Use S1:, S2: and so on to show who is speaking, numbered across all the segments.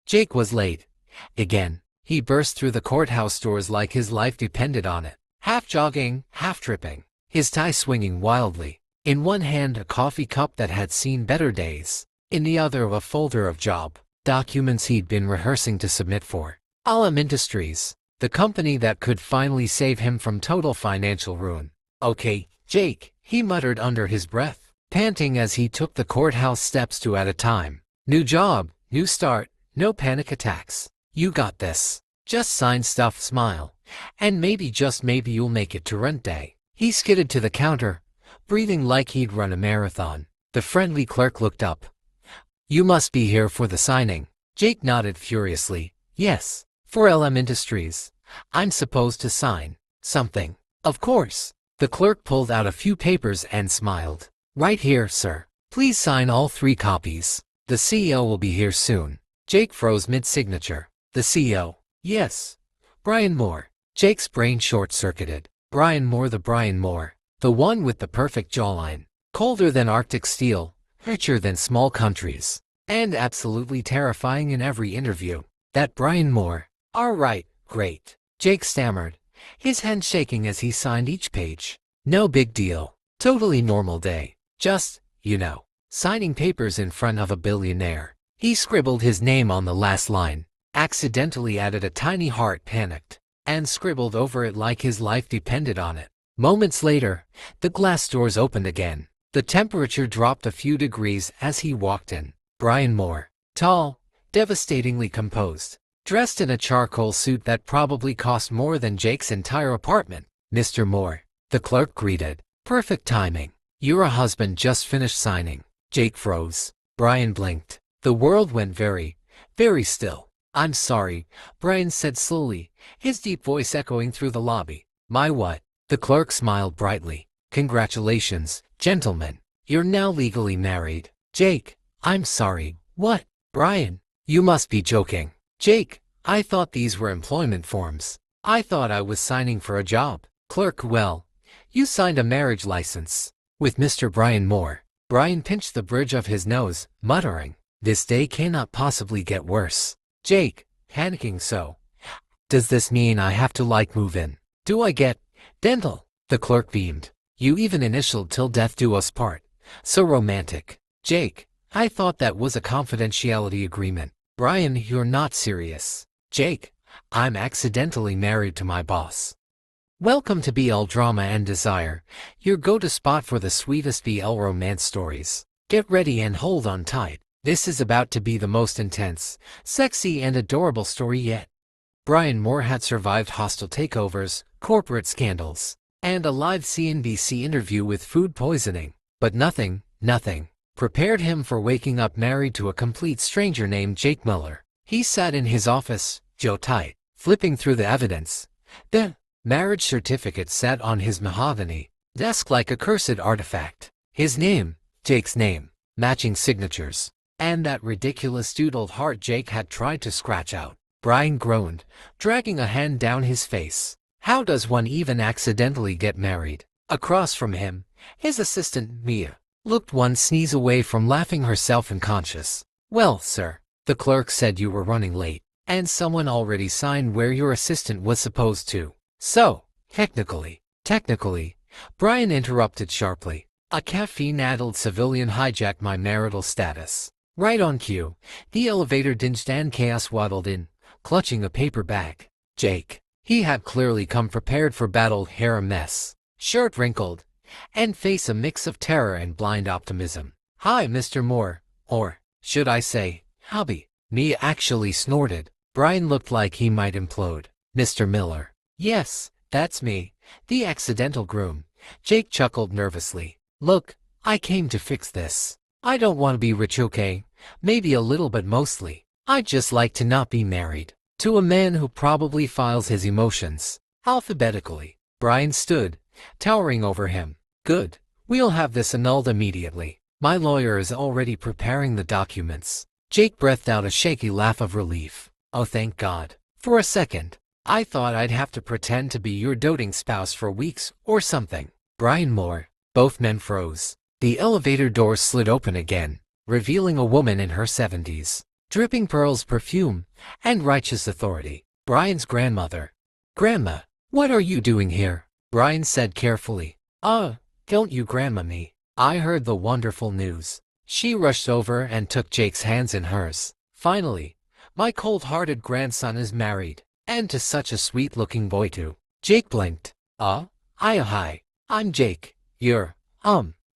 S1: Jake was late. Again. He burst through the courthouse doors like his life depended on it. Half jogging, half tripping. His tie swinging wildly. In one hand a coffee cup that had seen better days. In the other a folder of job documents he'd been rehearsing to submit for Alum Industries, the company that could finally save him from total financial ruin. "Okay, Jake," he muttered under his breath, panting as he took the courthouse steps two at a time. "New job, new start, no panic attacks. You got this. Just sign stuff, smile, and maybe, just maybe, you'll make it to rent day." He skidded to the counter, breathing like he'd run a marathon. The friendly clerk looked up. "You must be here for the signing." Jake nodded furiously. "Yes, for LM Industries. I'm supposed to sign something." "Of course." The clerk pulled out a few papers and smiled. "Right here, sir. Please sign all 3 copies. The CEO will be here soon." Jake froze mid-signature. "The CEO? Yes. Brian Moore." Jake's brain short-circuited. Brian Moore, the Brian Moore. The one with the perfect jawline. Colder than Arctic steel, richer than small countries, and absolutely terrifying in every interview. That Brian Moore. "All right, great," Jake stammered, his hand shaking as he signed each page. "No big deal. Totally normal day. Just, signing papers in front of a billionaire." He scribbled his name on the last line, accidentally added a tiny heart, panicked, and scribbled over it like his life depended on it. Moments later, the glass doors opened again. The temperature dropped a few degrees as he walked in. Brian Moore. Tall, devastatingly composed, dressed in a charcoal suit that probably cost more than Jake's entire apartment. "Mr. Moore," the clerk greeted. "Perfect timing. Your husband just finished signing." Jake froze. Brian blinked. The world went very, very still. "I'm sorry," Brian said slowly, his deep voice echoing through the lobby. "My what?" The clerk smiled brightly. "Congratulations, gentlemen. You're now legally married." "Jake, I'm sorry. What?" "Brian, you must be joking." "Jake, I thought these were employment forms. I thought I was signing for a job." Clerk, "Well, you signed a marriage license with Mr. Brian Moore." Brian pinched the bridge of his nose, muttering, "This day cannot possibly get worse." Jake, panicking, "So, does this mean I have to move in? Do I get dental?" The clerk beamed. "You even initialed 'till death do us part.' So romantic." Jake, "I thought that was a confidentiality agreement." Brian, "You're not serious." Jake, "I'm accidentally married to my boss." Welcome to BL Drama and Desire, your go-to spot for the sweetest BL romance stories. Get ready and hold on tight. This is about to be the most intense, sexy, and adorable story yet. Brian Moore had survived hostile takeovers, corporate scandals, and a live CNBC interview with food poisoning. But nothing prepared him for waking up married to a complete stranger named Jake Miller. He sat in his office, jaw tight, flipping through the evidence. The marriage certificate sat on his mahogany desk like a cursed artifact. His name, Jake's name, matching signatures, and that ridiculous doodled heart Jake had tried to scratch out. Brian groaned, dragging a hand down his face. How does one even accidentally get married? Across from him, his assistant, Mia, looked one sneeze away from laughing herself unconscious. "Well, sir, the clerk said you were running late, and someone already signed where your assistant was supposed to. So, technically, Brian interrupted sharply. A caffeine-addled civilian hijacked my marital status. Right on cue, the elevator dinged and chaos waddled in, clutching a paper bag. Jake. He had clearly come prepared for battle, hair a mess, shirt wrinkled, and face a mix of terror and blind optimism. "Hi, Mr. Moore, or, should I say, hubby." Mia actually snorted. Brian looked like he might implode. "Mr. Miller." "Yes, that's me, the accidental groom." Jake chuckled nervously. "Look, I came to fix this. I don't want to be rich, okay? Maybe a little, but mostly, I'd just like to not be married to a man who probably files his emotions alphabetically." Brian stood, towering over him. "Good. We'll have this annulled immediately. My lawyer is already preparing the documents." Jake breathed out a shaky laugh of relief. "Oh, thank God. For a second, I thought I'd have to pretend to be your doting spouse for weeks or something." Brian Moore. Both men froze. The elevator door slid open again, revealing a woman in her 70s, dripping pearls, perfume, and righteous authority. Brian's grandmother. "Grandma, what are you doing here?" Brian said carefully. Don't you grandma me. I heard the wonderful news." She rushed over and took Jake's hands in hers. "Finally, my cold-hearted grandson is married, and to such a sweet-looking boy too." Jake blinked. Hi, I'm Jake, your,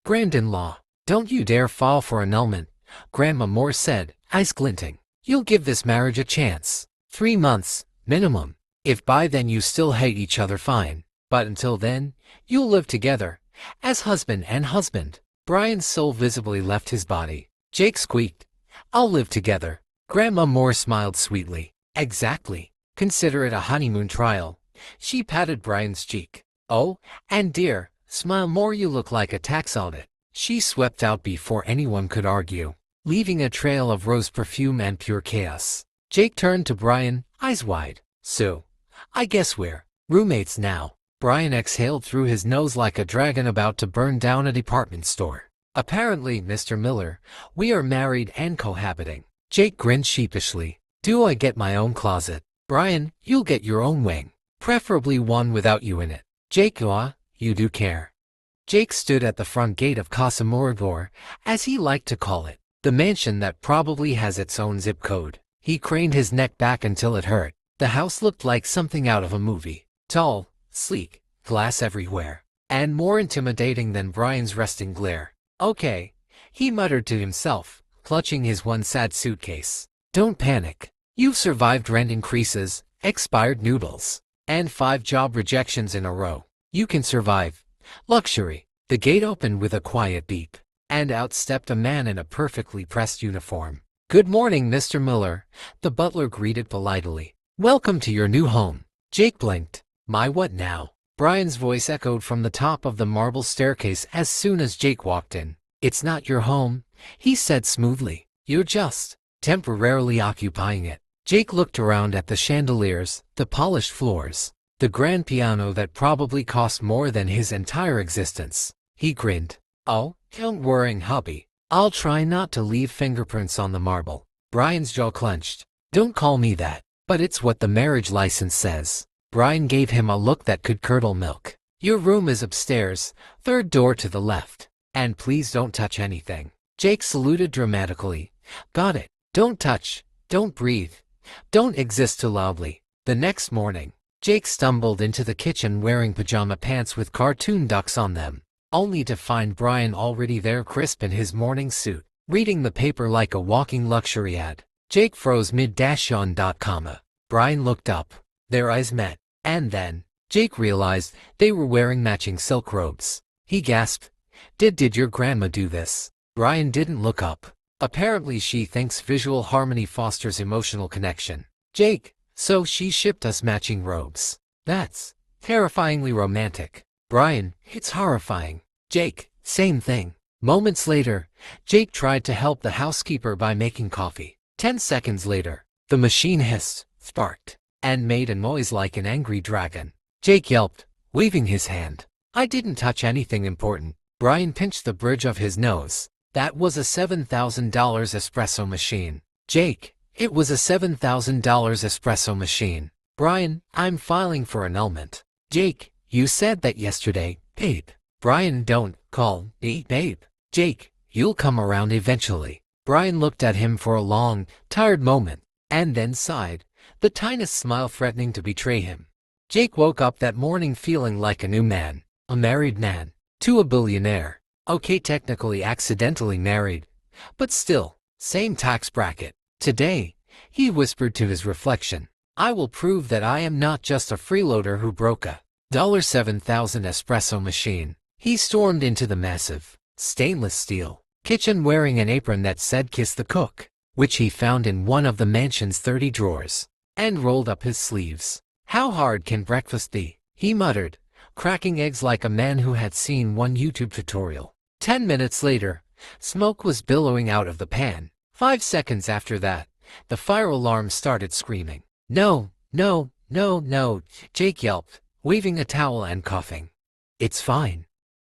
S1: grand-in-law. "Don't you dare fall for annulment," Grandma Moore said, eyes glinting. "You'll give this marriage a chance. 3 months, minimum. If by then you still hate each other, fine. But until then, you'll live together, as husband and husband." Brian's soul visibly left his body. Jake squeaked, "I'll live together." Grandma Moore smiled sweetly. "Exactly. Consider it a honeymoon trial." She patted Brian's cheek. "Oh, and dear, smile more, you look like a tax audit." She swept out before anyone could argue, leaving a trail of rose perfume and pure chaos. Jake turned to Brian, eyes wide. "So, I guess we're roommates now." Brian exhaled through his nose like a dragon about to burn down a department store. "Apparently, Mr. Miller, we are married and cohabiting." Jake grinned sheepishly. "Do I get my own closet?" "Brian, you'll get your own wing. Preferably one without you in it." "Jake, you do care." Jake stood at the front gate of Casa Morador, as he liked to call it, the mansion that probably has its own zip code. He craned his neck back until it hurt. The house looked like something out of a movie. Tall, sleek, glass everywhere, and more intimidating than Brian's resting glare. "Okay," he muttered to himself, clutching his one sad suitcase. "Don't panic. You've survived rent increases, expired noodles, and 5 job rejections in a row. You can survive luxury." The gate opened with a quiet beep, and out stepped a man in a perfectly pressed uniform. "Good morning, Mr. Miller," the butler greeted politely. "Welcome to your new home." Jake blinked. "My what now?" Brian's voice echoed from the top of the marble staircase as soon as Jake walked in. "It's not your home," he said smoothly. "You're just temporarily occupying it." Jake looked around at the chandeliers, the polished floors, the grand piano that probably cost more than his entire existence. He grinned. "Oh, don't worry, hubby. I'll try not to leave fingerprints on the marble." Brian's jaw clenched. "Don't call me that." "But it's what the marriage license says." Brian gave him a look that could curdle milk. "Your room is upstairs, 3rd door to the left. And please don't touch anything." Jake saluted dramatically. "Got it. Don't touch, don't breathe, don't exist too loudly." The next morning, Jake stumbled into the kitchen wearing pajama pants with cartoon ducks on them, only to find Brian already there, crisp in his morning suit, reading the paper like a walking luxury ad. Jake froze mid-yawn. Brian looked up. Their eyes met, and then Jake realized they were wearing matching silk robes. He gasped, Did your grandma do this?" Brian didn't look up. "Apparently she thinks visual harmony fosters emotional connection." "Jake, so she shipped us matching robes. That's terrifyingly romantic." "Brian, it's horrifying." "Jake, same thing." Moments later, Jake tried to help the housekeeper by making coffee. 10 seconds later, the machine hissed, sparked, and made a noise like an angry dragon. Jake yelped, waving his hand. "I didn't touch anything important." Brian pinched the bridge of his nose. "That was a $7,000 espresso machine." "Jake, it was a $7,000 espresso machine." "Brian, I'm filing for annulment." "Jake, you said that yesterday, babe." "Brian, don't call me babe." "Jake, you'll come around eventually." Brian looked at him for a long, tired moment, and then sighed, the tiniest smile threatening to betray him. Jake woke up that morning feeling like a new man, a married man, to a billionaire. Okay, technically accidentally married, but still, same tax bracket. Today, he whispered to his reflection, "I will prove that I am not just a freeloader who broke a $7,000 espresso machine." He stormed into the massive, stainless steel kitchen wearing an apron that said "Kiss the Cook," which he found in one of the mansion's 30 drawers, and rolled up his sleeves. "How hard can breakfast be?" he muttered, cracking eggs like a man who had seen one YouTube tutorial. 10 minutes later, smoke was billowing out of the pan. 5 seconds after that, the fire alarm started screaming. No, no, no, no," Jake yelped, waving a towel and coughing. "It's fine.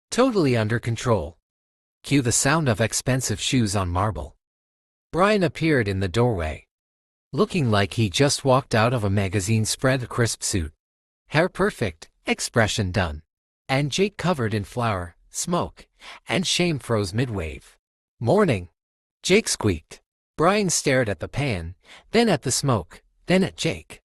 S1: Totally under control." Cue the sound of expensive shoes on marble. Brian appeared in the doorway, looking like he just walked out of a magazine spread crisp suit. Hair perfect, expression done. And Jake covered in flour, smoke, and shame froze mid-wave. "Morning," Jake squeaked. Brian stared at the pan, then at the smoke, then at Jake.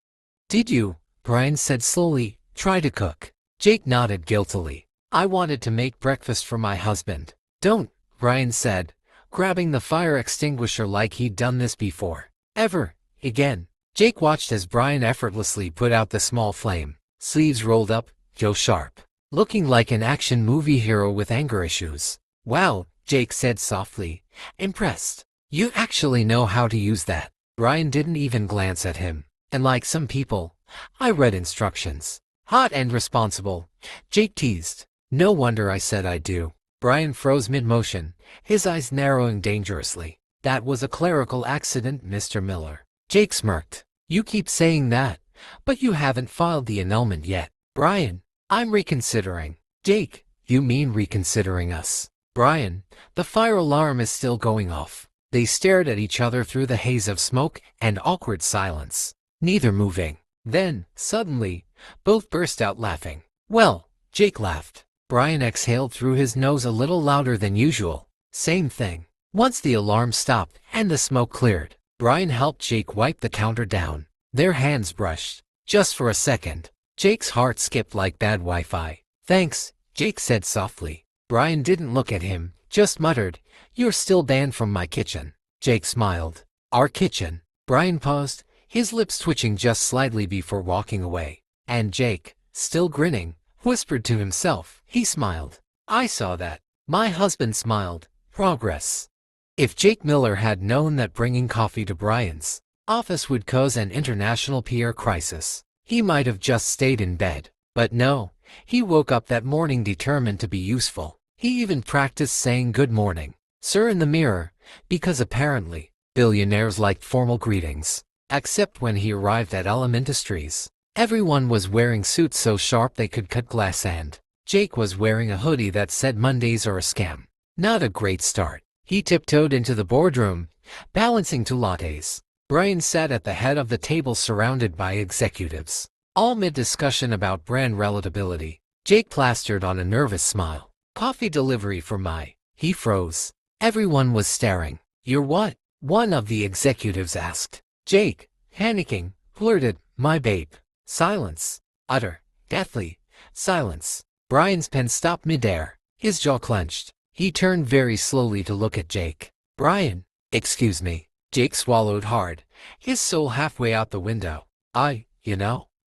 S1: "Did you," Brian said slowly, "try to cook?" Jake nodded guiltily. "I wanted to make breakfast for my husband." "Don't," Brian said, grabbing the fire extinguisher like he'd done this before. "Ever again." Jake watched as Brian effortlessly put out the small flame, sleeves rolled up, jaw sharp, looking like an action movie hero with anger issues. "Wow," Jake said softly, impressed. "You actually know how to use that." Brian didn't even glance at him. "And like some people, I read instructions." "Hot and responsible," Jake teased. "No wonder I said I do." Brian froze mid-motion, his eyes narrowing dangerously. "That was a clerical accident, Mr. Miller." Jake smirked. "You keep saying that, but you haven't filed the annulment yet." "Brian, I'm reconsidering." "Jake, you mean reconsidering us?" "Brian, the fire alarm is still going off." They stared at each other through the haze of smoke and awkward silence, neither moving. Then, suddenly, both burst out laughing. "Well," Jake laughed. Brian exhaled through his nose a little louder than usual. "Same thing." Once the alarm stopped and the smoke cleared, Brian helped Jake wipe the counter down. Their hands brushed. Just for a second, Jake's heart skipped like bad Wi-Fi. "Thanks," Jake said softly. Brian didn't look at him, just muttered, "You're still banned from my kitchen." Jake smiled. "Our kitchen?" Brian paused, his lips twitching just slightly before walking away. And Jake, still grinning, whispered to himself. He smiled. "I saw that." My husband smiled. Progress. If Jake Miller had known that bringing coffee to Brian's office would cause an international PR crisis, he might have just stayed in bed. But no, he woke up that morning determined to be useful. He even practiced saying good morning, sir, in the mirror, because apparently, billionaires liked formal greetings. Except when he arrived at Elm Industries. Everyone was wearing suits so sharp they could cut glass, and Jake was wearing a hoodie that said Mondays are a scam. Not a great start. He tiptoed into the boardroom, balancing two lattes. Brian sat at the head of the table surrounded by executives, all mid-discussion about brand relatability. Jake plastered on a nervous smile. "Coffee delivery for my..." He froze. Everyone was staring. "You're what?" one of the executives asked. Jake, panicking, blurted, "My babe." Silence. Utter, deathly silence. Brian's pen stopped midair. His jaw clenched. He turned very slowly to look at Jake. "Brian, excuse me." Jake swallowed hard, his soul halfway out the window.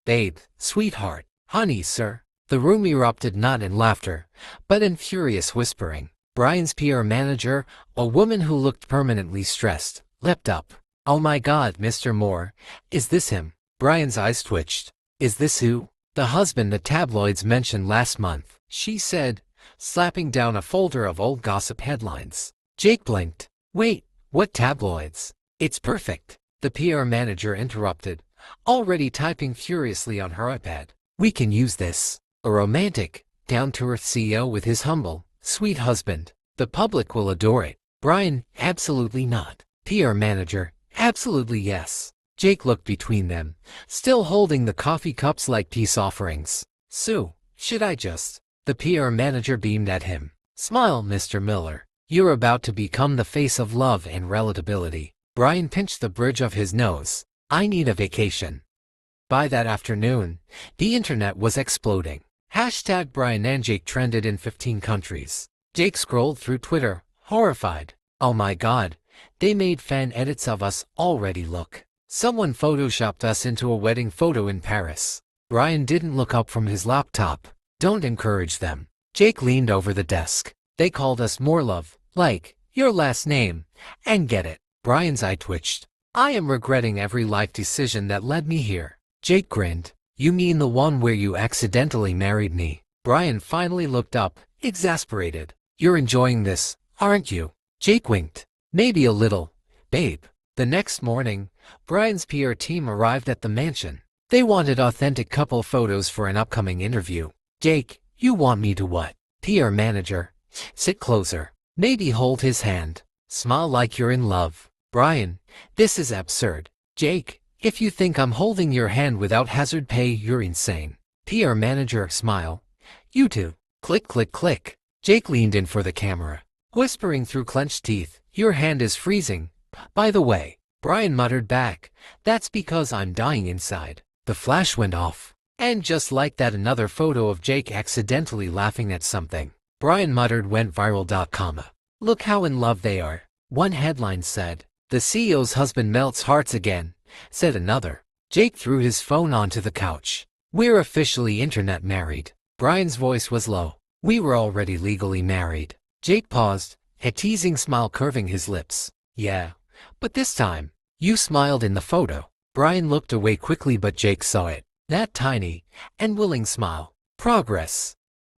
S1: Babe, sweetheart, honey, sir." The room erupted not in laughter, but in furious whispering. Brian's PR manager, a woman who looked permanently stressed, leapt up. "Oh my God, Mr. Moore, is this him?" Brian's eyes twitched. "Is this who?" "The husband the tabloids mentioned last month," she said, slapping down a folder of old gossip headlines. Jake blinked. "Wait, what tabloids?" "It's perfect," the PR manager interrupted, already typing furiously on her iPad. "We can use this. A romantic, down-to-earth CEO with his humble, sweet husband. The public will adore it." Brian, "Absolutely not." PR manager, "Absolutely yes." Jake looked between them, still holding the coffee cups like peace offerings. "Sue, should I just..." The PR manager beamed at him. "Smile, Mr. Miller. You're about to become the face of love and relatability." Brian pinched the bridge of his nose. "I need a vacation." By that afternoon, the internet was exploding. Hashtag Brian and Jake trended in 15 countries. Jake scrolled through Twitter, horrified. "Oh my God, they made fan edits of us already. Look. Someone photoshopped us into a wedding photo in Paris." Brian didn't look up from his laptop. "Don't encourage them." Jake leaned over the desk. "They called us Morlove, like your last name, and get it." Brian's eye twitched. "I am regretting every life decision that led me here." Jake grinned. "You mean the one where you accidentally married me?" Brian finally looked up, exasperated. "You're enjoying this, aren't you?" Jake winked. "Maybe a little, babe." The next morning, Brian's PR team arrived at the mansion. They wanted authentic couple photos for an upcoming interview. "Jake, you want me to what?" PR manager, "Sit closer. Maybe hold his hand. Smile like you're in love." Brian, "This is absurd." Jake, if you think I'm holding your hand without hazard pay, you're insane. PR manager smile. You too. Click click click. Jake leaned in for the camera, whispering through clenched teeth, your hand is freezing. By the way, Brian muttered back, that's because I'm dying inside. The flash went off. And just like that, another photo of Jake accidentally laughing at something. Brian muttered went viral. Look how in love they are. One headline said, the CEO's husband melts hearts again, said another. Jake threw his phone onto the couch. We're officially internet married. Brian's voice was low. We were already legally married. Jake paused, a teasing smile curving his lips. Yeah, but this time, you smiled in the photo. Brian looked away quickly, but Jake saw it. That tiny and willing smile. Progress.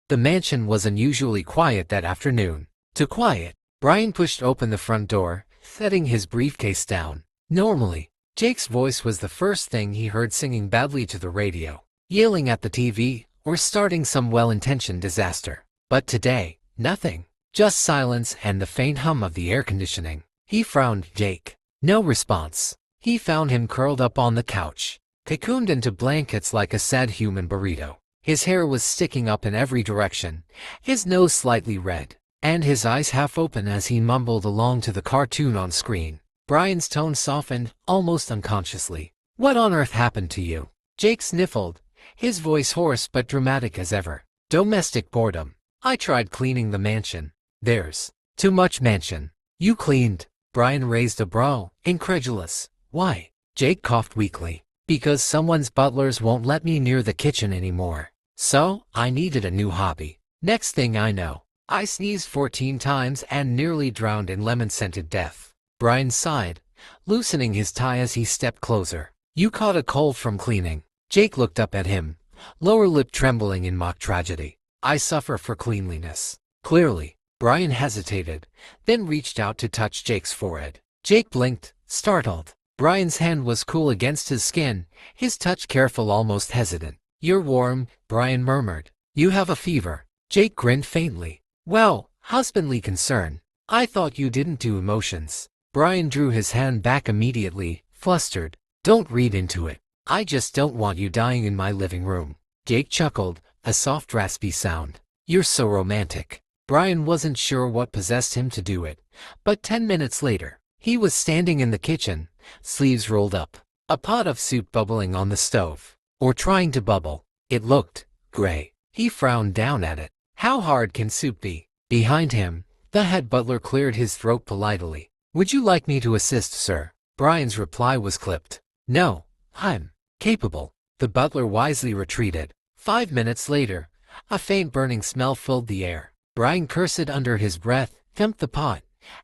S1: The mansion was unusually quiet that afternoon. Too quiet. Brian pushed open the front door, setting his briefcase down. Normally, Jake's voice was the first thing he heard, singing badly to the radio, yelling at the TV, or starting some well-intentioned disaster. But today, nothing. Just silence and the faint hum of the air conditioning. He frowned. Jake. No response. He found him curled up on the couch, cocooned into blankets like a sad human burrito. His hair was sticking up in every direction, his nose slightly red, and his eyes half open as he mumbled along to the cartoon on screen. Brian's tone softened, almost unconsciously. What on earth happened to you? Jake sniffled, his voice hoarse but dramatic as ever. Domestic boredom. I tried cleaning the mansion. There's too much mansion. You cleaned? Brian raised a brow, incredulous. Why? Jake coughed weakly. Because someone's butlers won't let me near the kitchen anymore. So, I needed a new hobby. Next thing I know, I sneezed 14 times and nearly drowned in lemon-scented death. Brian sighed, loosening his tie as he stepped closer. You caught a cold from cleaning. Jake looked up at him, lower lip trembling in mock tragedy. I suffer for cleanliness. Clearly. Brian hesitated, then reached out to touch Jake's forehead. Jake blinked, startled. Brian's hand was cool against his skin, his touch careful, almost hesitant. You're warm, Brian murmured. You have a fever. Jake grinned faintly. Well, husbandly concern. I thought you didn't do emotions. Brian drew his hand back immediately, flustered. Don't read into it. I just don't want you dying in my living room. Jake chuckled, a soft raspy sound. You're so romantic. Brian wasn't sure what possessed him to do it, but 10 minutes later, he was standing in the kitchen, sleeves rolled up, a pot of soup bubbling on the stove, or trying to bubble. It looked gray. He frowned down at it. How hard can soup be? Behind him, the head butler cleared his throat politely. Would you like me to assist, sir? Brian's reply was clipped. No, I'm capable. The butler wisely retreated. 5 minutes later, a faint burning smell filled the air. Brian cursed under his breath, dumped the pot,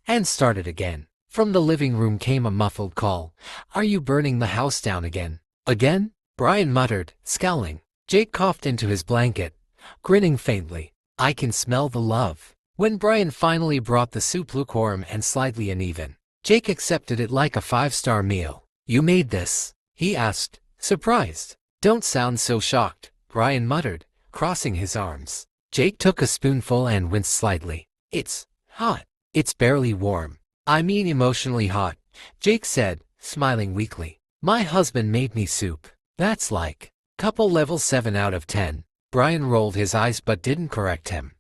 S1: and started again. From the living room came a muffled call. Are you burning the house down again? Again? Brian muttered, scowling. Jake coughed into his blanket, grinning faintly. I can smell the love. When Brian finally brought the soup lukewarm and slightly uneven, Jake accepted it like a 5-star meal. You made this? He asked, surprised. Don't sound so shocked, Brian muttered, crossing his arms. Jake took a spoonful and winced slightly. It's hot. It's barely warm. I mean emotionally hot, Jake said, smiling weakly. My husband made me soup. That's like couple level 7 out of 10. Brian rolled his eyes but didn't correct him.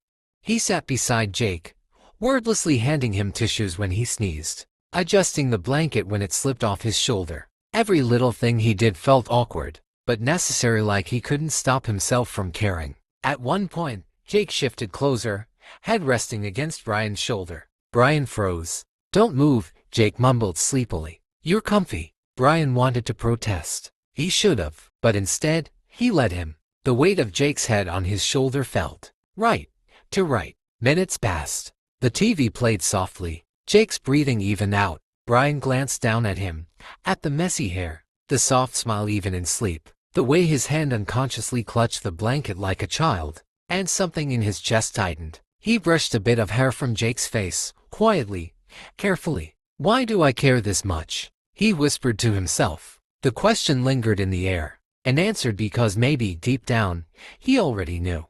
S1: He sat beside Jake, wordlessly handing him tissues when he sneezed, adjusting the blanket when it slipped off his shoulder. Every little thing he did felt awkward, but necessary, like he couldn't stop himself from caring. At one point, Jake shifted closer, head resting against Brian's shoulder. Brian froze. Don't move, Jake mumbled sleepily. You're comfy. Brian wanted to protest. He should have, but instead, he let him. The weight of Jake's head on his shoulder felt right to right. Minutes passed. The TV played softly. Jake's breathing evened out. Brian glanced down at him, at the messy hair, the soft smile even in sleep, the way his hand unconsciously clutched the blanket like a child, and something in his chest tightened. He brushed a bit of hair from Jake's face, quietly, carefully. Why do I care this much? He whispered to himself. The question lingered in the air, and answered because maybe deep down, he already knew.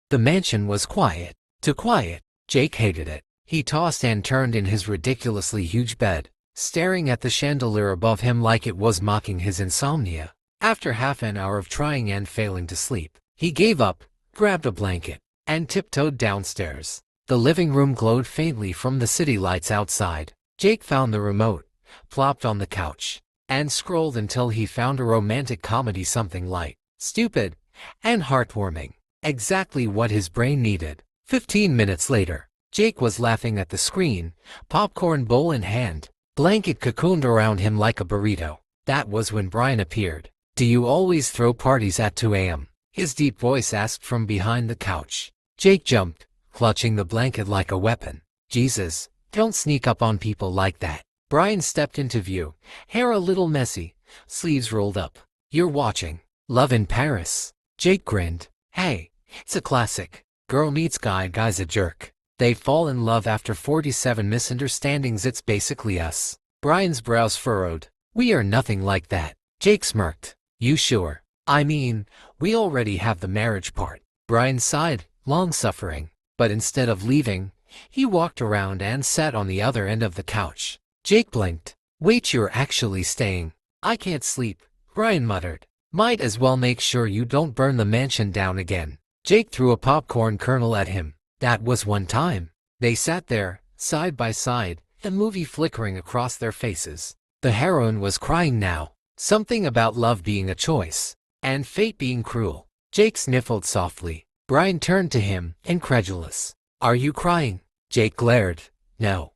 S1: The mansion was quiet. Too quiet. Jake hated it. He tossed and turned in his ridiculously huge bed, staring at the chandelier above him like it was mocking his insomnia. After half an hour of trying and failing to sleep, he gave up, grabbed a blanket, and tiptoed downstairs. The living room glowed faintly from the city lights outside. Jake found the remote, plopped on the couch, and scrolled until he found a romantic comedy, something light, stupid, and heartwarming. Exactly what his brain needed. 15 minutes later, Jake was laughing at the screen, popcorn bowl in hand, blanket cocooned around him like a burrito. That was when Brian appeared. "Do you always throw parties at 2 a.m.?" his deep voice asked from behind the couch. Jake jumped, clutching the blanket like a weapon. "Jesus, don't sneak up on people like that." Brian stepped into view, hair a little messy, sleeves rolled up. "You're watching Love in Paris." Jake grinned. "Hey, it's a classic. Girl meets guy, guy's a jerk. They fall in love after 47 misunderstandings. It's basically us." Brian's brows furrowed. "We are nothing like that." Jake smirked. "You sure? I mean, we already have the marriage part." Brian sighed, long-suffering. But instead of leaving, he walked around and sat on the other end of the couch. Jake blinked. "Wait, you're actually staying?" "I can't sleep," Brian muttered. "Might as well make sure you don't burn the mansion down again." Jake threw a popcorn kernel at him. That was one time. They sat there, side by side, the movie flickering across their faces. The heroine was crying now. Something about love being a choice, and fate being cruel. Jake sniffled softly. Brian turned to him, incredulous. "Are you crying?" Jake glared. "No.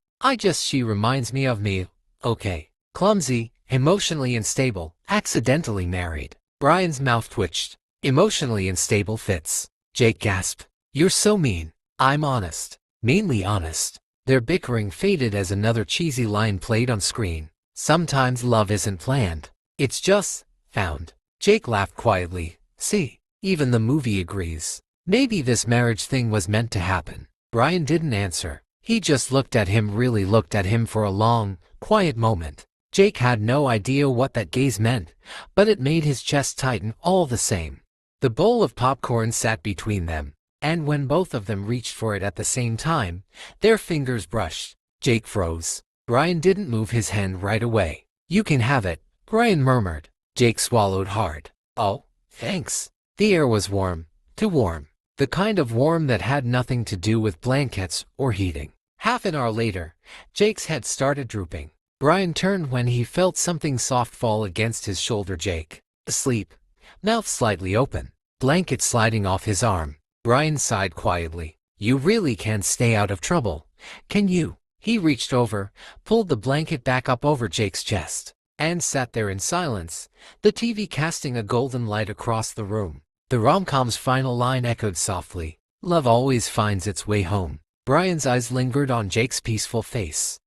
S1: She reminds me of me. Okay. Clumsy, emotionally unstable, accidentally married." Brian's mouth twitched. "Emotionally unstable fits." Jake gasped. "You're so mean." "I'm honest. Mainly honest." Their bickering faded as another cheesy line played on screen. "Sometimes love isn't planned. It's just found." Jake laughed quietly. "See, even the movie agrees. Maybe this marriage thing was meant to happen." Brian didn't answer. He just looked at him, really looked at him for a long, quiet moment. Jake had no idea what that gaze meant, but it made his chest tighten all the same. The bowl of popcorn sat between them, and when both of them reached for it at the same time, their fingers brushed. Jake froze. Brian didn't move his hand right away. "You can have it," Brian murmured. Jake swallowed hard. "Oh, thanks." The air was warm, too warm. The kind of warm that had nothing to do with blankets or heating. Half an hour later, Jake's head started drooping. Brian turned when he felt something soft fall against his shoulder. Jake, asleep, mouth slightly open, blanket sliding off his arm. Brian sighed quietly. "You really can't stay out of trouble, can you?" He reached over, pulled the blanket back up over Jake's chest, and sat there in silence, the TV casting a golden light across the room. The rom-com's final line echoed softly. "Love always finds its way home." Brian's eyes lingered on Jake's peaceful face.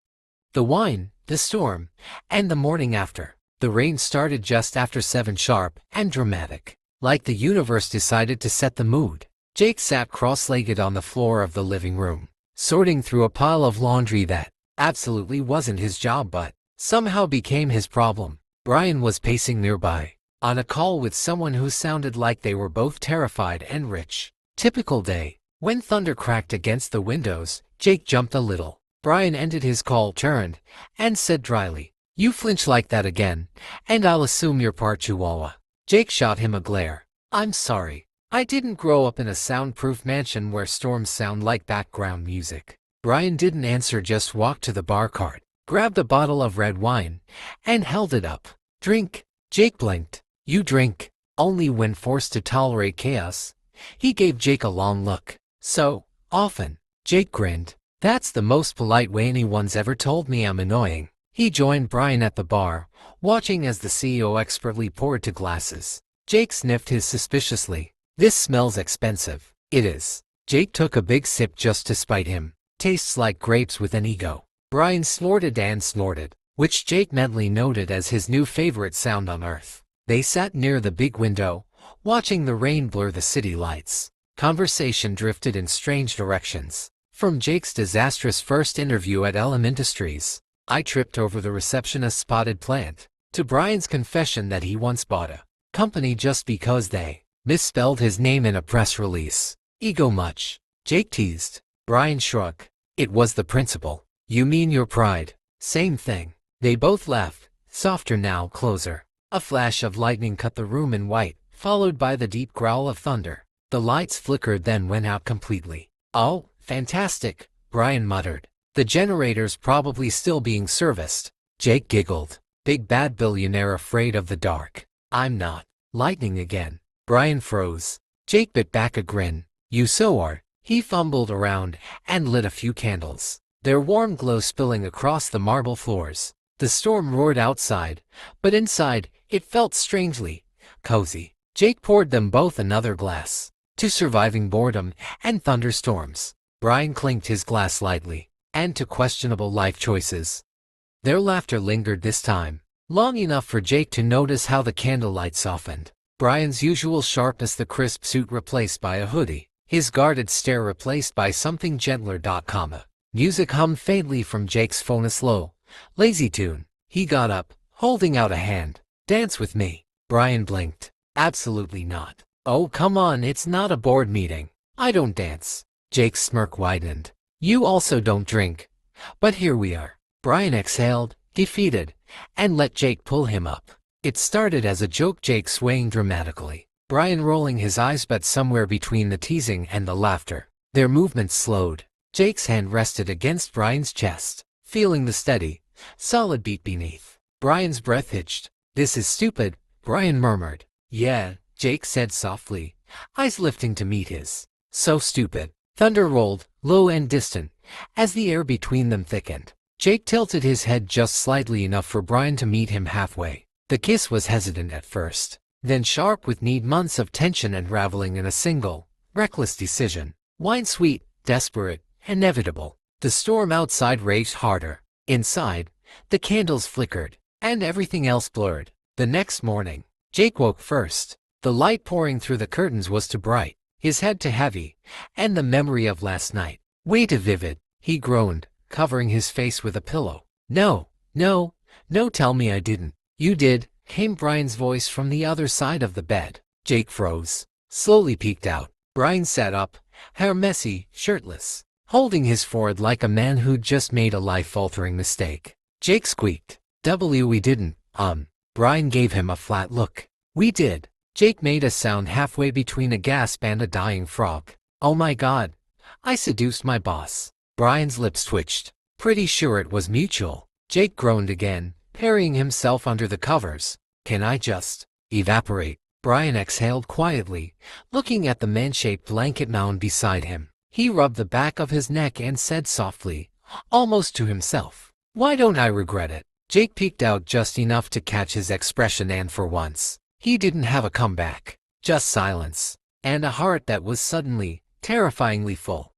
S1: The wine, the storm, and the morning after. The rain started just after 7 sharp and dramatic. Like the universe decided to set the mood. Jake sat cross-legged on the floor of the living room, sorting through a pile of laundry that absolutely wasn't his job but somehow became his problem. Brian was pacing nearby, on a call with someone who sounded like they were both terrified and rich. Typical day. When thunder cracked against the windows, Jake jumped a little. Brian ended his call, turned, and said dryly, "You flinch like that again, and I'll assume you're part Chihuahua." Jake shot him a glare. "I'm sorry. I didn't grow up in a soundproof mansion where storms sound like background music." Brian didn't answer, just walked to the bar cart, grabbed a bottle of red wine, and held it up. "Drink." Jake blinked. "You drink only when forced to tolerate chaos." He gave Jake a long look. "So often." Jake grinned. "That's the most polite way anyone's ever told me I'm annoying." He joined Brian at the bar, watching as the CEO expertly poured to glasses. Jake sniffed his suspiciously. "This smells expensive." "It is." Jake took a big sip just to spite him. "Tastes like grapes with an ego." Brian snorted and snorted, which Jake mentally noted as his new favorite sound on earth. They sat near the big window, watching the rain blur the city lights. Conversation drifted in strange directions. From Jake's disastrous first interview at LM Industries, "I tripped over the receptionist's spotted plant," to Brian's confession that he once bought a company just because they misspelled his name in a press release. "Ego much?" Jake teased. Brian shrugged. "It was the principle." "You mean your pride?" "Same thing." They both laughed, softer now, closer. A flash of lightning cut the room in white, followed by the deep growl of thunder. The lights flickered then went out completely. "Oh, fantastic," Brian muttered. "The generator's probably still being serviced." Jake giggled. "Big bad billionaire afraid of the dark." "I'm not." "Lightning again." Brian froze. Jake bit back a grin. "You so are." He fumbled around and lit a few candles, their warm glow spilling across the marble floors. The storm roared outside, but inside, it felt strangely cozy. Jake poured them both another glass. To surviving boredom and thunderstorms. Brian clinked his glass lightly. And to questionable life choices. Their laughter lingered this time, long enough for Jake to notice how the candlelight softened. Brian's usual sharpness, the crisp suit replaced by a hoodie. His guarded stare replaced by something gentler. Music hummed faintly from Jake's phone, a slow, lazy tune. He got up, holding out a hand. "Dance with me." Brian blinked. "Absolutely not." "Oh, come on, it's not a board meeting. I don't dance." Jake's smirk widened. "You also don't drink. But here we are." Brian exhaled, defeated, and let Jake pull him up. It started as a joke, Jake swaying dramatically, Brian rolling his eyes, but somewhere between the teasing and the laughter, their movements slowed. Jake's hand rested against Brian's chest, feeling the steady, solid beat beneath. Brian's breath hitched. "This is stupid," Brian murmured. "Yeah," Jake said softly, eyes lifting to meet his. "So stupid." Thunder rolled, low and distant, as the air between them thickened. Jake tilted his head just slightly enough for Brian to meet him halfway. The kiss was hesitant at first, then sharp with months of tension unraveling in a single, reckless decision. Wine sweet, desperate, inevitable. The storm outside raged harder. Inside, the candles flickered, and everything else blurred. The next morning, Jake woke first. The light pouring through the curtains was too bright, his head too heavy, and the memory of last night way too vivid. He groaned, covering his face with a pillow. "No, no, no, tell me I didn't." "You did," came Brian's voice from the other side of the bed. Jake froze, slowly peeked out. Brian sat up, hair messy, shirtless, holding his forehead like a man who'd just made a life-altering mistake. Jake squeaked. We didn't." Brian gave him a flat look. "We did." Jake made a sound halfway between a gasp and a dying frog. "Oh my God, I seduced my boss." Brian's lips twitched. "Pretty sure it was mutual." Jake groaned again, burying himself under the covers. "Can I just evaporate?" Brian exhaled quietly, looking at the man-shaped blanket mound beside him. He rubbed the back of his neck and said softly, almost to himself, "Why don't I regret it?" Jake peeked out just enough to catch his expression, and for once, he didn't have a comeback. Just silence, and a heart that was suddenly, terrifyingly full.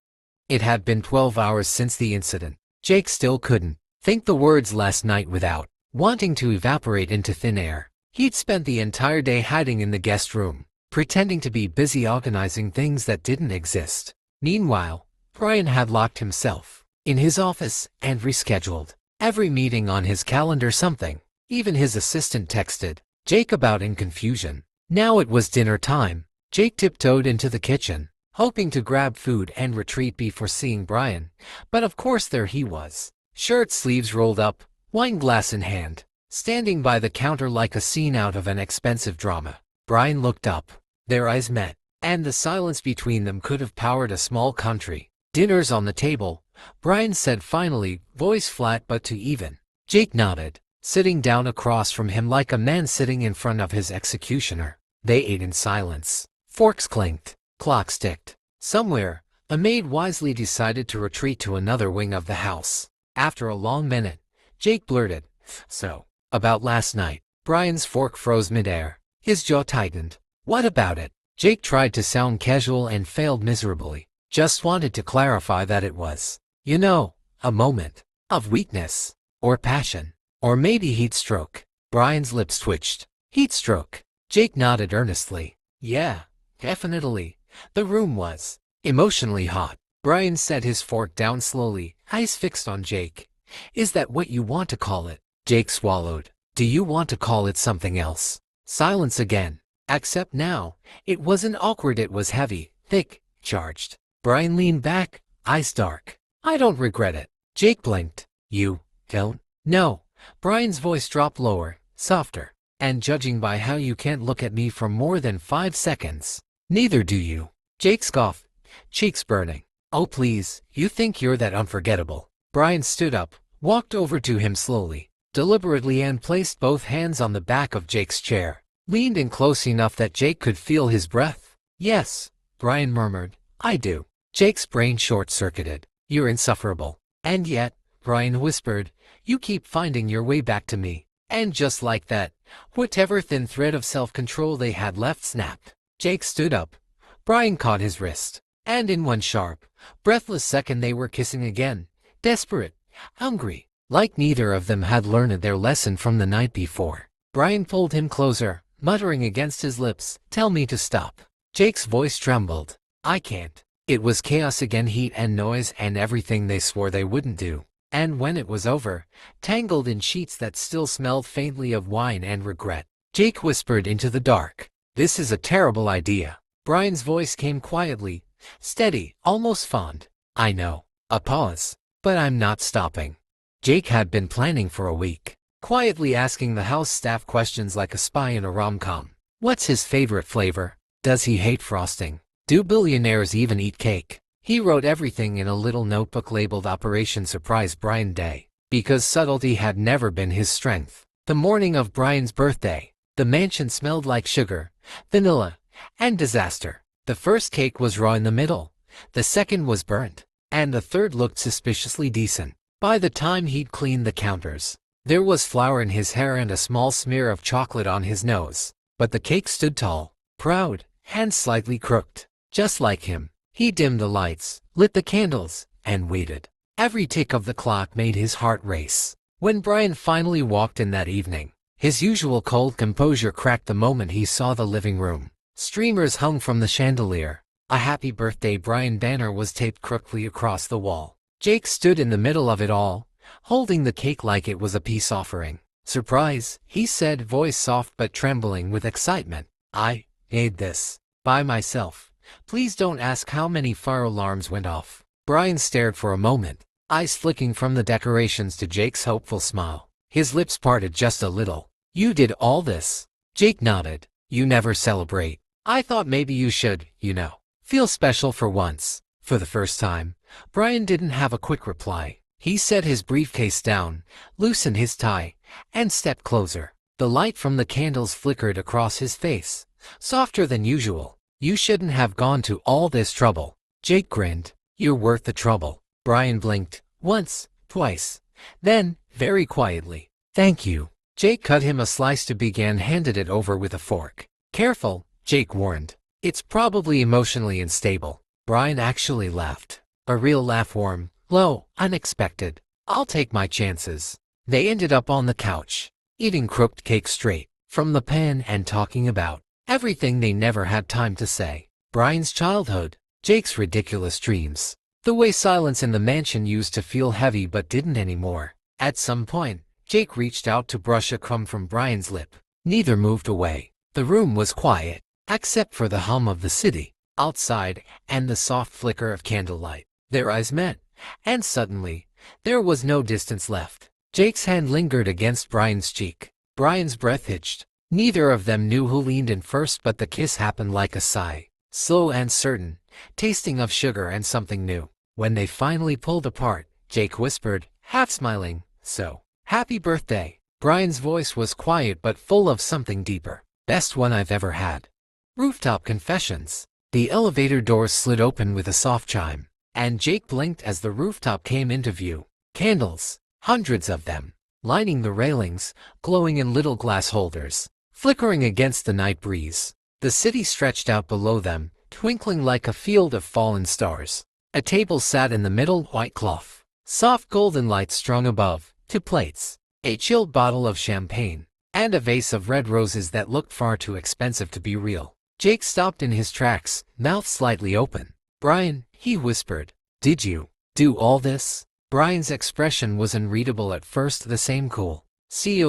S1: It had been 12 hours since the incident. Jake still couldn't think the words last night without wanting to evaporate into thin air. He'd spent the entire day hiding in the guest room, pretending to be busy organizing things that didn't exist. Meanwhile, Brian had locked himself in his office and rescheduled every meeting on his calendar. Something even his assistant texted Jake about in confusion. Now it was dinner time. Jake tiptoed into the kitchen, hoping to grab food and retreat before seeing Brian, but of course there he was, shirt sleeves rolled up, wine glass in hand, standing by the counter like a scene out of an expensive drama. Brian looked up. Their eyes met, and the silence between them could have powered a small country. "Dinner's on the table," Brian said finally, voice flat but too even. Jake nodded, sitting down across from him like a man sitting in front of his executioner. They ate in silence. Forks clinked, clocks ticked. Somewhere, a maid wisely decided to retreat to another wing of the house. After a long minute, Jake blurted, "So, about last night." Brian's fork froze midair. His jaw tightened. "What about it?" Jake tried to sound casual and failed miserably. "Just wanted to clarify that it was, you know, a moment of weakness, or passion, or maybe heat stroke." Brian's lips twitched. "Heat stroke." Jake nodded earnestly. "Yeah, definitely." The room was emotionally hot. Brian set his fork down slowly, eyes fixed on Jake. "Is that what you want to call it?" Jake swallowed. "Do you want to call it something else?" Silence again. Except now, it wasn't awkward, it was heavy, thick, charged. Brian leaned back, eyes dark. "I don't regret it." Jake blinked. "You don't?" "No." Brian's voice dropped lower, softer. And judging by how you can't look at me for more than 5 seconds, neither do you. Jake scoffed, cheeks burning. Oh please, you think you're that unforgettable. Brian stood up, walked over to him slowly, deliberately, and placed both hands on the back of Jake's chair. Leaned in close enough that Jake could feel his breath. Yes, Brian murmured, I do. Jake's brain short-circuited. You're insufferable. And yet, Brian whispered, you keep finding your way back to me. And just like that, whatever thin thread of self-control they had left snapped. Jake stood up. Brian caught his wrist. And in one sharp, breathless second they were kissing again. Desperate, hungry, like neither of them had learned their lesson from the night before. Brian pulled him closer, muttering against his lips, tell me to stop. Jake's voice trembled. I can't. It was chaos again, heat and noise and everything they swore they wouldn't do. And when it was over, tangled in sheets that still smelled faintly of wine and regret, Jake whispered into the dark, this is a terrible idea. Brian's voice came quietly, steady, almost fond. I know. A pause. But I'm not stopping. Jake had been planning for a week, quietly asking the house staff questions like a spy in a rom-com. What's his favorite flavor? Does he hate frosting? Do billionaires even eat cake? He wrote everything in a little notebook labeled Operation Surprise Brian Day, because subtlety had never been his strength. The morning of Brian's birthday, the mansion smelled like sugar, vanilla, and disaster. The first cake was raw in the middle, the second was burnt, and the third looked suspiciously decent. By the time he'd cleaned the counters, there was flour in his hair and a small smear of chocolate on his nose. But the cake stood tall, proud, and slightly crooked, just like him. He dimmed the lights, lit the candles, and waited. Every tick of the clock made his heart race. When Brian finally walked in that evening, his usual cold composure cracked the moment he saw the living room. Streamers hung from the chandelier. A happy birthday Brian banner was taped crookedly across the wall. Jake stood in the middle of it all, holding the cake like it was a peace offering. Surprise, he said, voice soft but trembling with excitement. I made this by myself. Please don't ask how many fire alarms went off. Brian stared for a moment, eyes flicking from the decorations to Jake's hopeful smile. His lips parted just a little. You did all this? Jake nodded. You never celebrate. I thought maybe you should, you know. Feel special for once. For the first time, Brian didn't have a quick reply. He set his briefcase down, loosened his tie, and stepped closer. The light from the candles flickered across his face, softer than usual. You shouldn't have gone to all this trouble. Jake grinned. You're worth the trouble. Brian blinked, once, twice. Then, very quietly, thank you. Jake cut him a slice to begin, handed it over with a fork. Careful, Jake warned. It's probably emotionally unstable. Brian actually laughed. A real laugh, warm, low, unexpected. I'll take my chances. They ended up on the couch, eating crooked cake straight from the pan and talking about everything they never had time to say. Brian's childhood, Jake's ridiculous dreams, the way silence in the mansion used to feel heavy but didn't anymore. At some point, Jake reached out to brush a crumb from Brian's lip. Neither moved away. The room was quiet, except for the hum of the city outside and the soft flicker of candlelight. Their eyes met, and suddenly, there was no distance left. Jake's hand lingered against Brian's cheek. Brian's breath hitched. Neither of them knew who leaned in first, but the kiss happened like a sigh, slow and certain, tasting of sugar and something new. When they finally pulled apart, Jake whispered, half smiling, so, happy birthday. Brian's voice was quiet but full of something deeper. Best one I've ever had. Rooftop confessions. The elevator doors slid open with a soft chime, and Jake blinked as the rooftop came into view. Candles, hundreds of them, lining the railings, glowing in little glass holders, flickering against the night breeze. The city stretched out below them, twinkling like a field of fallen stars. A table sat in the middle, white cloth, soft golden light strung above, 2 plates, a chilled bottle of champagne, and a vase of red roses that looked far too expensive to be real. Jake stopped in his tracks, mouth slightly open. Brian, he whispered, did you do all this? Brian's expression was unreadable at first, the same cool,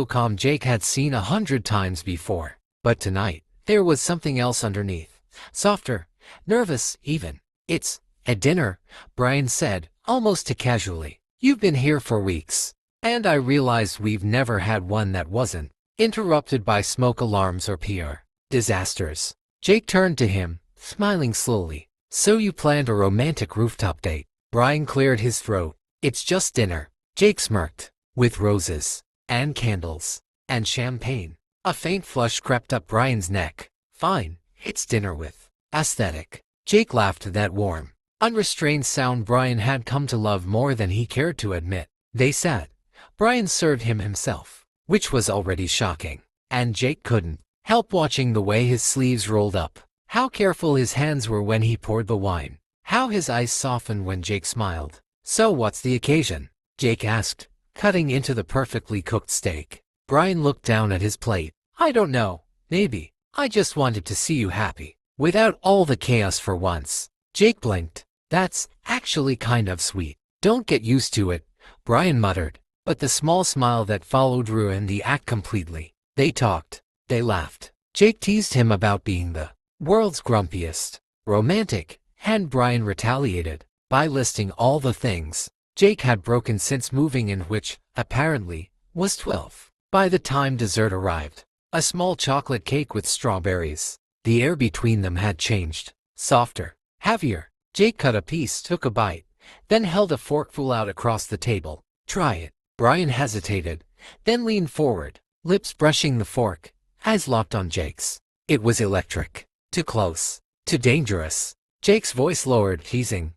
S1: calm Jake had seen 100 times before. But tonight, there was something else underneath, softer, nervous even. It's a dinner, Brian said, almost too casually. You've been here for weeks. And I realized we've never had one that wasn't interrupted by smoke alarms or PR disasters. Jake turned to him, smiling slowly. So you planned a romantic rooftop date? Brian cleared his throat. It's just dinner. Jake smirked. With roses, and candles, and champagne. A faint flush crept up Brian's neck. Fine, it's dinner with aesthetic. Jake laughed at that warm, unrestrained sound Brian had come to love more than he cared to admit. They sat. Brian served him himself, which was already shocking. And Jake couldn't help watching the way his sleeves rolled up. How careful his hands were when he poured the wine. How his eyes softened when Jake smiled. So what's the occasion? Jake asked, cutting into the perfectly cooked steak. Brian looked down at his plate. I don't know. Maybe. I just wanted to see you happy. Without all the chaos for once. Jake blinked. That's actually kind of sweet. Don't get used to it, Brian muttered. But the small smile that followed ruined the act completely. They talked. They laughed. Jake teased him about being the world's grumpiest romantic, and Brian retaliated by listing all the things Jake had broken since moving in, which, apparently, was 12. By the time dessert arrived, a small chocolate cake with strawberries, the air between them had changed. Softer, heavier. Jake cut a piece, took a bite, then held a forkful out across the table. Try it. Brian hesitated, then leaned forward, lips brushing the fork, eyes locked on Jake's. It was electric. Too close. Too dangerous. Jake's voice lowered, teasing.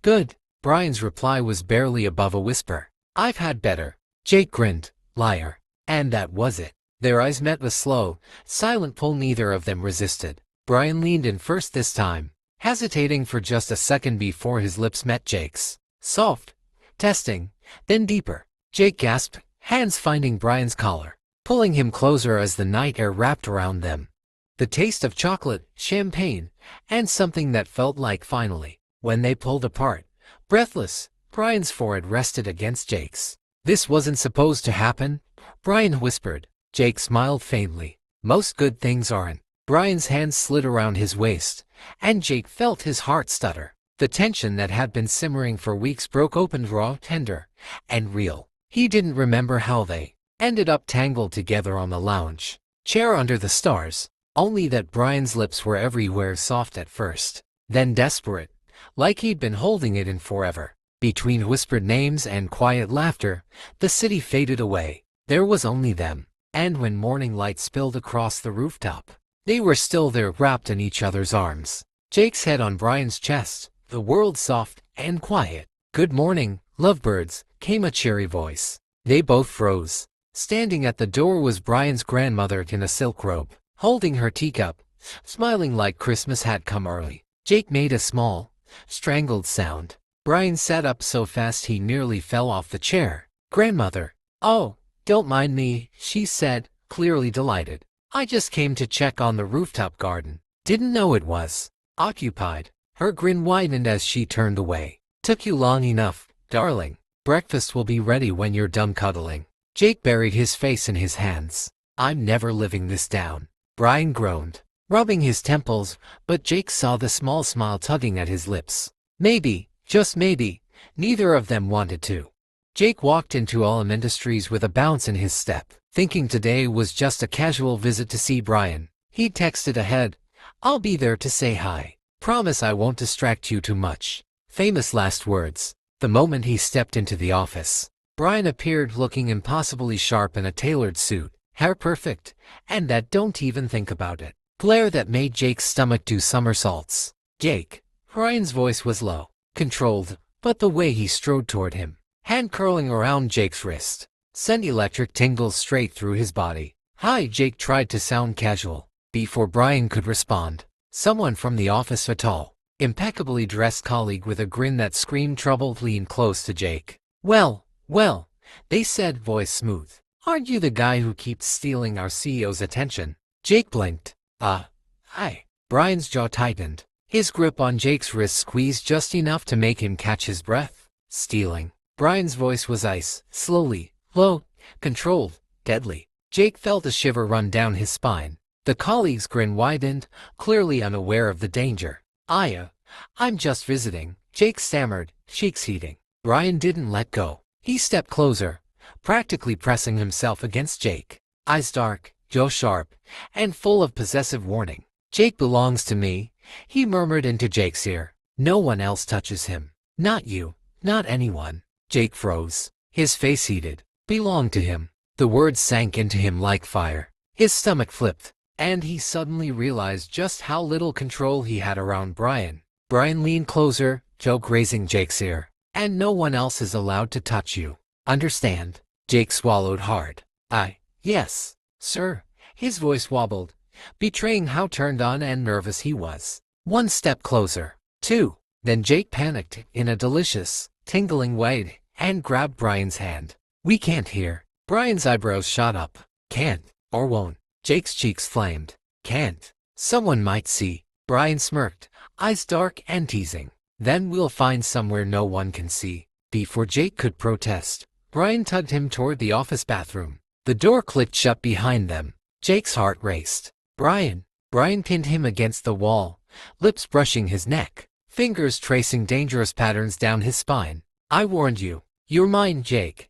S1: Good. Brian's reply was barely above a whisper. I've had better. Jake grinned. Liar. And that was it. Their eyes met with slow, silent pull neither of them resisted. Brian leaned in first this time, hesitating for just a second before his lips met Jake's. Soft. Testing. Then deeper. Jake gasped, hands finding Brian's collar, pulling him closer as the night air wrapped around them. The taste of chocolate, champagne, and something that felt like finally. When they pulled apart, breathless, Brian's forehead rested against Jake's. This wasn't supposed to happen, Brian whispered. Jake smiled faintly. Most good things aren't. Brian's hands slid around his waist, and Jake felt his heart stutter. The tension that had been simmering for weeks broke open raw, tender, and real. He didn't remember how they ended up tangled together on the lounge chair under the stars. Only that Brian's lips were everywhere, soft at first, then desperate, like he'd been holding it in forever. Between whispered names and quiet laughter, the city faded away. There was only them, and when morning light spilled across the rooftop, they were still there, wrapped in each other's arms. Jake's head on Brian's chest, the world soft and quiet. Good morning, lovebirds, came a cheery voice. They both froze. Standing at the door was Brian's grandmother in a silk robe, holding her teacup, smiling like Christmas had come early. Jake made a small, strangled sound. Brian sat up so fast he nearly fell off the chair. Grandmother. Oh, don't mind me, she said, clearly delighted. I just came to check on the rooftop garden. Didn't know it was occupied. Her grin widened as she turned away. Took you long enough, darling. Breakfast will be ready when you're done cuddling. Jake buried his face in his hands. I'm never living this down. Brian groaned, rubbing his temples, but Jake saw the small smile tugging at his lips. Maybe, just maybe, neither of them wanted to. Jake walked into All Industries with a bounce in his step, thinking today was just a casual visit to see Brian. He texted ahead, I'll be there to say hi. Promise I won't distract you too much. Famous last words. The moment he stepped into the office, Brian appeared looking impossibly sharp in a tailored suit, hair perfect, and that don't even think about it. Glare that made Jake's stomach do somersaults. Jake. Brian's voice was low, controlled, but the way he strode toward him, hand curling around Jake's wrist, sent electric tingles straight through his body. Hi, Jake tried to sound casual. Before Brian could respond, someone from the office, a tall, impeccably dressed colleague with a grin that screamed trouble, leaned close to Jake. Well, they said, voice smooth. Aren't you the guy who keeps stealing our CEO's attention? Jake blinked. Hi. Brian's jaw tightened. His grip on Jake's wrist squeezed just enough to make him catch his breath. Stealing. Brian's voice was ice, slowly, low, controlled, deadly. Jake felt a shiver run down his spine. The colleague's grin widened, clearly unaware of the danger. I'm just visiting, Jake stammered, cheeks heating. Brian didn't let go. He stepped closer, practically pressing himself against Jake. Eyes dark, jaw sharp, and full of possessive warning. "Jake belongs to me," he murmured into Jake's ear. "No one else touches him. Not you, not anyone." Jake froze. His face heated. "Belong to him." The words sank into him like fire. His stomach flipped, and he suddenly realized just how little control he had around Brian. Brian leaned closer, jaw grazing Jake's ear. "And no one else is allowed to touch you. Understand?" Jake swallowed hard. Yes, sir." His voice wobbled, betraying how turned on and nervous he was. One step closer. Two. Then Jake panicked in a delicious, tingling way and grabbed Brian's hand. "We can't hear." Brian's eyebrows shot up. "Can't, or won't." Jake's cheeks flamed. "Can't. Someone might see." Brian smirked, eyes dark and teasing. "Then we'll find somewhere no one can see." Before Jake could protest, Brian tugged him toward the office bathroom. The door clicked shut behind them. Jake's heart raced. Brian pinned him against the wall, lips brushing his neck, fingers tracing dangerous patterns down his spine. "I warned you. You're mine, Jake.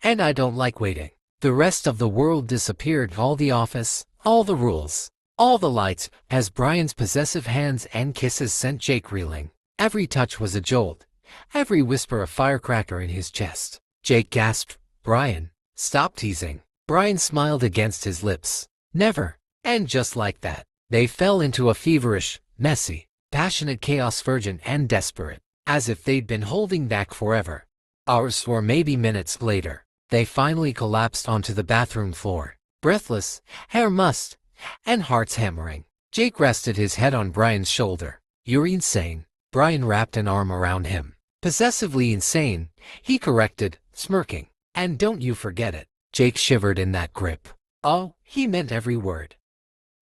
S1: And I don't like waiting." The rest of the world disappeared, all the office, all the rules, all the lights, as Brian's possessive hands and kisses sent Jake reeling. Every touch was a jolt, every whisper a firecracker in his chest. Jake gasped, "Brian, stop teasing." Brian smiled against his lips. "Never." And just like that, they fell into a feverish, messy, passionate chaos, virgin and desperate, as if they'd been holding back forever. Hours or maybe minutes later, they finally collapsed onto the bathroom floor, breathless, hair mussed, and hearts hammering. Jake rested his head on Brian's shoulder. "You're insane." Brian wrapped an arm around him. "Possessively insane," he corrected, smirking. "And don't you forget it." Jake shivered in that grip. Oh, he meant every word.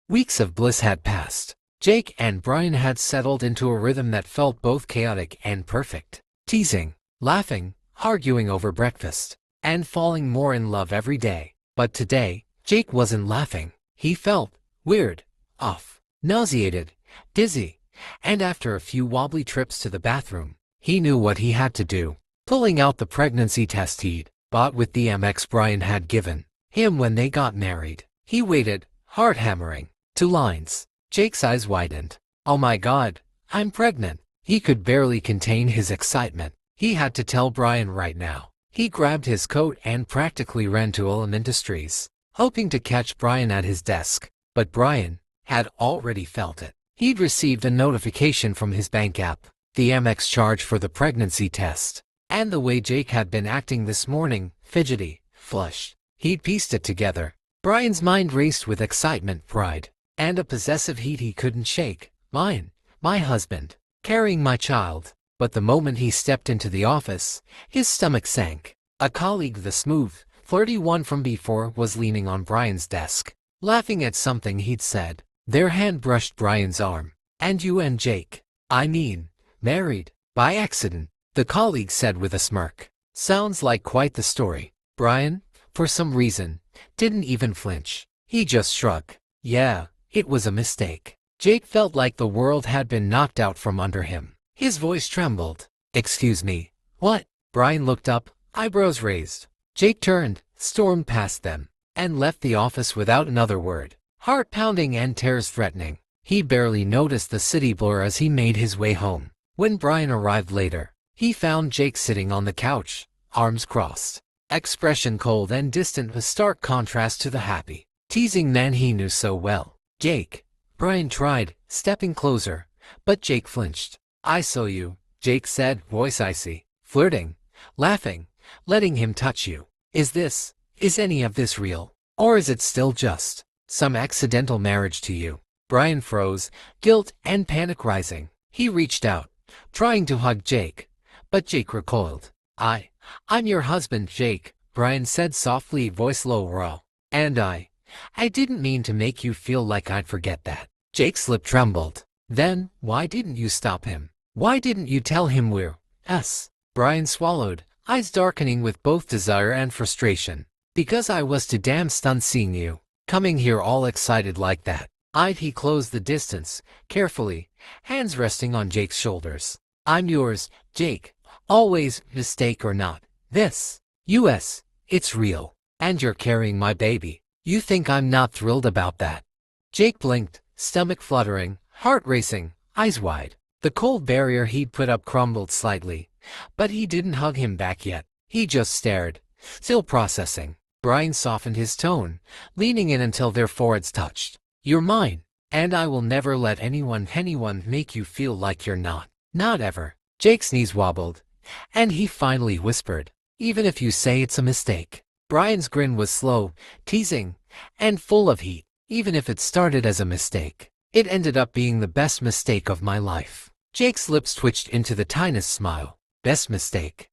S1: Weeks of bliss had passed. Jake and Brian had settled into a rhythm that felt both chaotic and perfect. Teasing, laughing, arguing over breakfast, and falling more in love every day. But today, Jake wasn't laughing. He felt weird, off, nauseated, dizzy, and after a few wobbly trips to the bathroom, he knew what he had to do. Pulling out the pregnancy test he'd bought with the Amex Brian had given him when they got married. He waited, heart hammering. 2 lines. Jake's eyes widened. "Oh my God, I'm pregnant." He could barely contain his excitement. He had to tell Brian right now. He grabbed his coat and practically ran to Ullum Industries, hoping to catch Brian at his desk. But Brian had already felt it. He'd received a notification from his bank app, the Amex charge for the pregnancy test. And the way Jake had been acting this morning, fidgety, flushed, he'd pieced it together. Brian's mind raced with excitement, pride, and a possessive heat he couldn't shake. "Mine, my husband, carrying my child." But the moment he stepped into the office, his stomach sank. A colleague, the smooth, flirty one from before, was leaning on Brian's desk, laughing at something he'd said. Their hand brushed Brian's arm. "And you and Jake, I mean, married, by accident," the colleague said with a smirk. "Sounds like quite the story." Brian, for some reason, didn't even flinch. He just shrugged. "Yeah, it was a mistake." Jake felt like the world had been knocked out from under him. His voice trembled. "Excuse me, what?" Brian looked up, eyebrows raised. Jake turned, stormed past them, and left the office without another word. Heart pounding and tears threatening. He barely noticed the city blur as he made his way home. When Brian arrived later, he found Jake sitting on the couch, arms crossed, expression cold and distant, a stark contrast to the happy, teasing man he knew so well. "Jake," Brian tried, stepping closer, but Jake flinched. "I saw you," Jake said, voice icy, flirting, laughing, letting him touch you. Is any of this real? Or is it still just some accidental marriage to you?" Brian froze, guilt and panic rising. He reached out, trying to hug Jake, but Jake recoiled. I'm your husband, Jake," Brian said softly, voice low, raw. "And I didn't mean to make you feel like I'd forget that." Jake's lip trembled. "Then, why didn't you stop him? Why didn't you tell him we're us?" Brian swallowed, eyes darkening with both desire and frustration. "Because I was too damn stunned seeing you coming here all excited like that." He closed the distance, carefully, hands resting on Jake's shoulders. "I'm yours, Jake, always, mistake or not. This, U.S., It's real. And you're carrying my baby. You think I'm not thrilled about that? Jake blinked, stomach fluttering, heart racing, eyes wide. The cold barrier he'd put up crumbled slightly, but he didn't hug him back yet. He just stared, still processing. Brian softened his tone, leaning in until their foreheads touched. You're mine, and I will never let anyone make you feel like you're not. Not ever. Jake's knees wobbled, and he finally whispered, even if you say it's a mistake. Brian's grin was slow, teasing, and full of heat. Even if it started as a mistake, it ended up being the best mistake of my life. Jake's lips twitched into the tiniest smile. Best mistake.